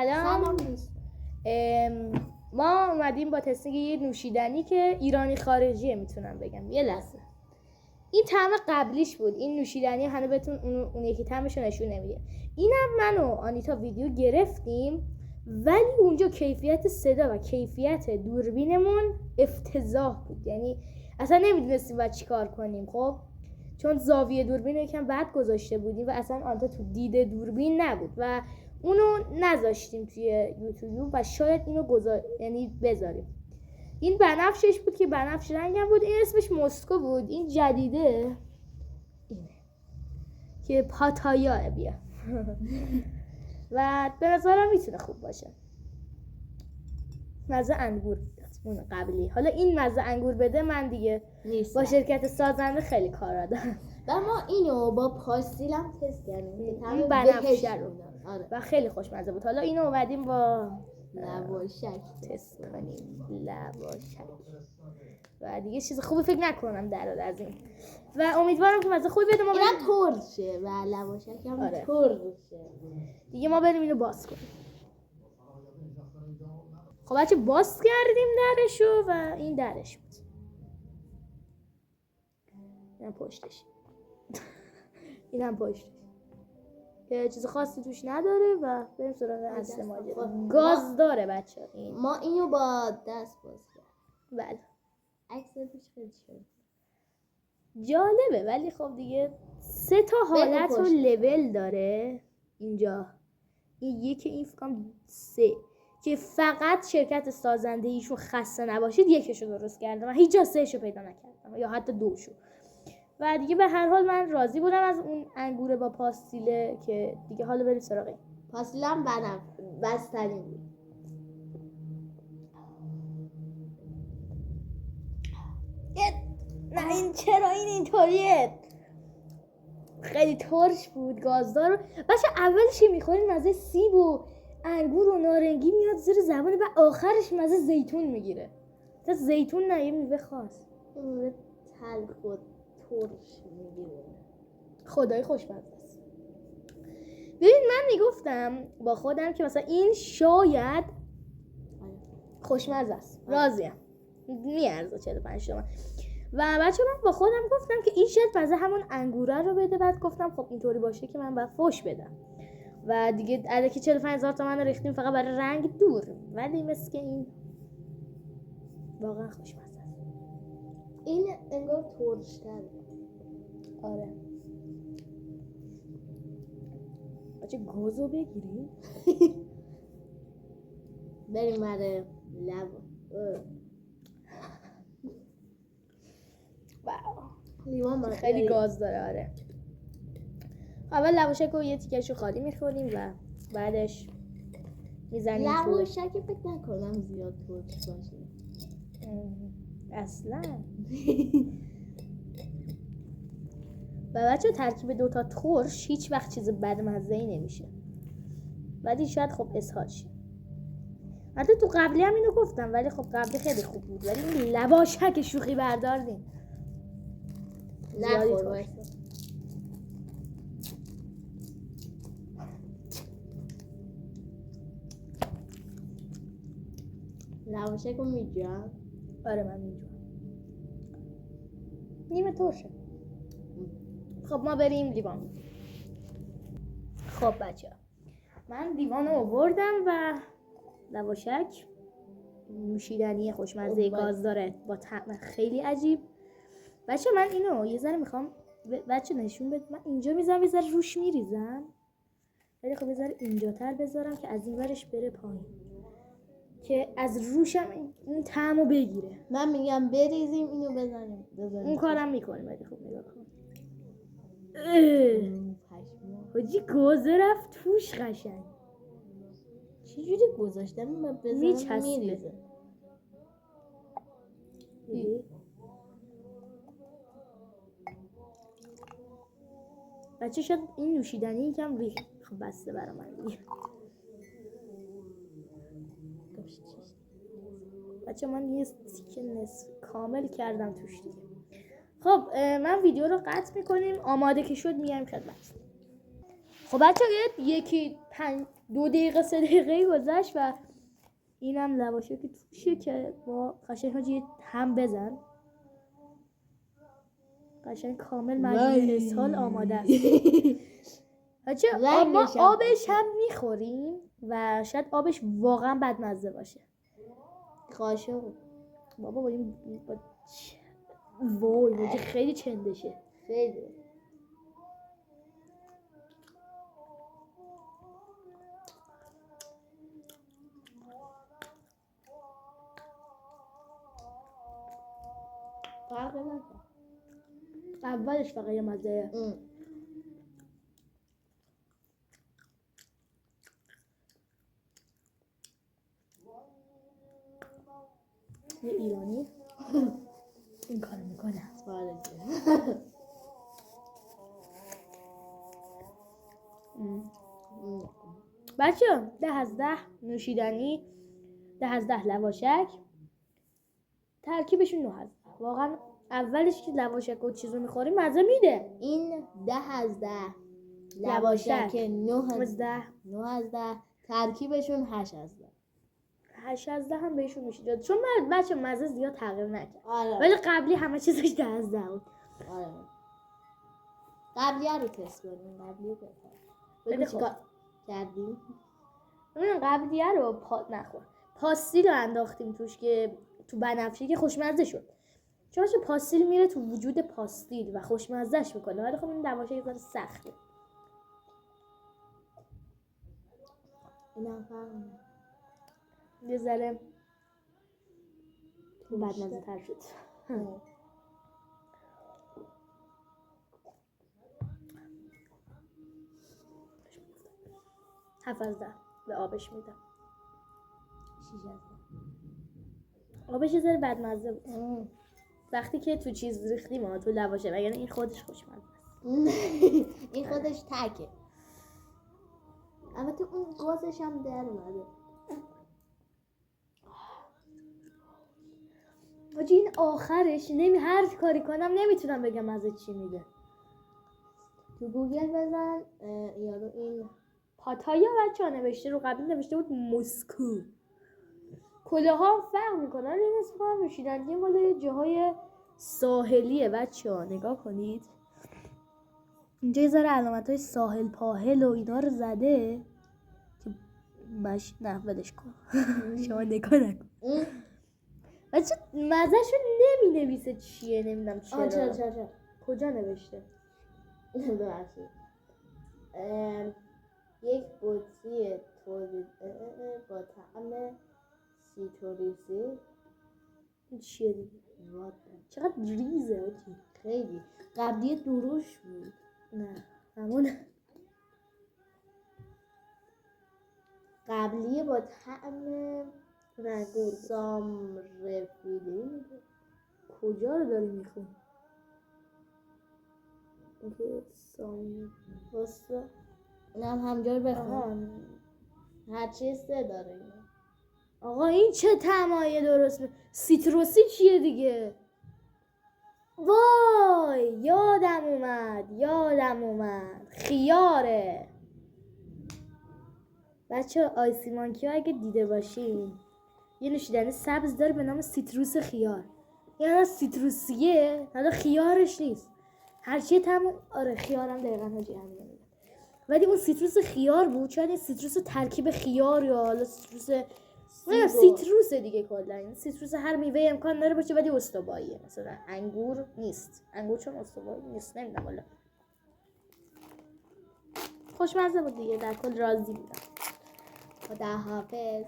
سلام. ما اومدیم با تستینگ یه نوشیدنی که ایرانی خارجیه، میتونم بگم. یه لحظه، این طعم قبلیش بود. این نوشیدنی هنوز بهتون اون یکی طعمشو نشون نمیده. اینم من و آنیتا ویدیو گرفتیم، ولی اونجا کیفیت صدا و کیفیت دوربینمون افتضاح بود. یعنی اصلا نمیدونستیم باید چی کار کنیم. خب چون زاویه دوربین یکم بد گذاشته بودیم و اصلا آنتا تو دید دوربین نبود و اونو نذاشتیم توی یوتیوب و شاید اینو یعنی بذاریم. این بنفشش بود که بنفش رنگم بود. این اسمش مسکو بود. این جدیده اینه که پاتایا بیا و به نظرم میتونه خوب باشه. مزه انگور اون قبلی. حالا این مزه انگور بده من دیگه با شرکت سازنده خیلی کار دارم. و ما اینو با پاستیل هم تست کردیم. این بنفشه رو و خیلی خوشمزه بود. حالا اینو اومدیم با لواشک تست کنیم. لواشک و دیگه چیز خوبی فکر نکنم در از این و امیدوارم که مزه خوبی بده. ما اینا ترد شه و لواشک هم ترد شه. دیگه ما بریم اینو باز کنیم. خب بچه باز کردیم درشو و این درش بود. اینم پشتش. اینم پشتش که چیز خاصی توش نداره و بریم سراغ اصل ماجرا. گاز داره بچه این. ما اینو با دست باز کردیم. بله عکس توش خیلی شد جالبه، ولی خب دیگه 3 تا حالت و لول داره اینجا. این یکی این فکرم 3 که فقط شرکت سازنده ایشون خسته نباشید یکیشو درست کردم و هیچ جا 3 شو پیدا نکردم یا حتی 2 شو. و دیگه به هر حال من راضی بودم از اون انگور با پاستیله که دیگه حالا بریم سراغ این. پاستیل هم بستنی بود. نه این چرا این اینطوریه؟ خیلی ترش بود، گازدار. بچه اولش که میخورین مزه سیب و انگور و نارنگی میاد زیر زبان و آخرش مزه زیتون میگیره. زیتون نه، یه میوه خاص. میوه تلخ و ترش میگیره. خدای خوشمزه است. ببین من میگفتم با خودم که مثلا این شاید خوشمزه است. راضیم. میارزه 45 تومن. و بچه من با خودم گفتم که این شاید مزه همون انگوره رو بده. بعد گفتم خب اینطوری باشه که من باید فوش بدم و دیگه الکی 45,000 تومن رو ریختیم فقط برای رنگ دور. ولی مثل که این واقعا خوشمزه است. این انگار ترش‌تره. آره بچه گازو بگیریم. بریم برای لب. لیوان خیلی گاز داره. آره اول لواشک رو یه تیکشو خالی میخوریم و بعدش میزنیم تو. لواشک فکر نکنم زیاد ترش باشه اصلا. و بچه ترکیب 2 تا ترش هیچ وقت چیز بدمزه‌ای نمیشه، ولی شاید خب اسهال شه. حتی تو قبلی هم اینو گفتم ولی خب قبلی خیلی خوب بود، ولی این لواشک شوخی برداردیم. نخور باشه. لواشک رو میجوام. آره من میجوام. نیمه ترشه. خب ما بریم لیوان. خب بچه من لیوان رو آوردم و لواشک نوشیدنی خوشمزه گاز داره با طعم خیلی عجیب. بچه من اینو یه ذره میخوام بچه نشون بده. من اینجا میذارم یه ذره روش میریزم، ولی خب یه ذره اینجا تر بذارم که از این ورش بره پایین که از روشم این طعمو بگیره. من میگم بریزیم اینو بزنیم. اون کارم میکنه ولی خب نگاه کن. حاجی گازه رفت توش قشنگ. چجوری گذاشتم؟ من بزنم میریزه. بچه شاید این نوشیدنی یکم ریخت. خب بسته برای من دیگه. بچه من یه تیکه نصف کامل کردم توش دیگه. خب من ویدیو رو قطع میکنیم. آماده که شد میایم خدمت. خب بچه یکی 2 دقیقه 3 دقیقه گذشت و اینم لواشه که توشه که با قشنگ حاجی هم بزن قشنگ کامل مجموعه اسهال آماده است. بچه ما آبش هم میخوریم و شاید آبش واقعا بدمزه باشه. قاشق بابا با این وای خیلی چندشه. خیلی فرق نکنه. اولش فقط یه مزه. یه ایرانی این کارو میکنه. بچه 10 از 10 نوشیدنی 10 از 10 لواشک ترکیبشون 9 از 10. واقعا اولش که لواشک و چیزو میخوریم مزه میده. این 10 از 10 لواشک 9 از 10 ترکیبشون 8 از 10. 8 از 10 هم بهشون میشه داد چون من بچه مزه زیاد تغییر نکرد. آره. ولی قبلی همه چیزش 10 از 10 بود. آره. قبلی رو تست کنیم. قبلی رو خیلی خوب کردیم. اون قبلیه رو نخور. پاستیل رو انداختیم توش که تو بنفشه که خوشمزه شد. چون پاستیل میره تو وجود پاستیل و خوشمزهش میکنه. ولی خب این لواشه یه ذره سخته. اینم فهمیدم. یه ذره بدمزه تر شد. 7 از 10 به آبش میدم. 6 از 10. آبش یه ذره بدمزه بود. وقتی که تو چیز ریختیم تو لواشه وگرنه این خودش خوشمزه است. این خودش تکه. البته اون گازش هم در اومده. حاجی این آخرش هر کاری کنم نمیتونم بگم مزه چی میده. تو گوگل بزن یارو این پاتایا بچه‌ها نوشته رو قبل نوشته بود مسکو. کلاها فرق میکنن. این اسم هم نوشیدنی مال جاهای ساحلیه بچه‌ها نگاه کنید. اینجا یه ذره علامت‌های ساحل پاهل و اینا رو زده که نه ولش کن. شما نگاه نکن. بچه مزه‌شو نمی‌نویسه چیه نمیدونم چرا. چرا کجا نوشته؟ ببخشید. یک بطری تولید با طعم سیتروسی. این چیه دیگه؟ چقدر ریزه آجی. خیلی قبلی دروش بود. نه همون قبلی با طعم رنگور سامرفیلی. کجا رو داری میخون؟ اینکه سام واسه اینم همجا رو بخون. هر چیز سه داره اینا. آقا این چه طعمایه درست سیتروسی چیه دیگه؟ وای یادم اومد خیاره. بچه آیسی مانکی ها اگه دیده باشین یه نوشیدنی سبز داره به نام سیتروس خیار. یعنی سیتروسیه حالا خیارش نیست هرچی آره خیارم دقیقا حاجی همینه میگه. ولی اون سیتروس خیار بود چون این سیتروس ترکیب خیار یا حالا سیتروس دیگه کلا. این سیتروس هر میوه امکان داره باشه ولی استواییه. مثلا انگور نیست. انگور چون استوایی نیست نمیدونم والا. خوشمزه بود دیگه. در کل راضی بودم. خداحافظ.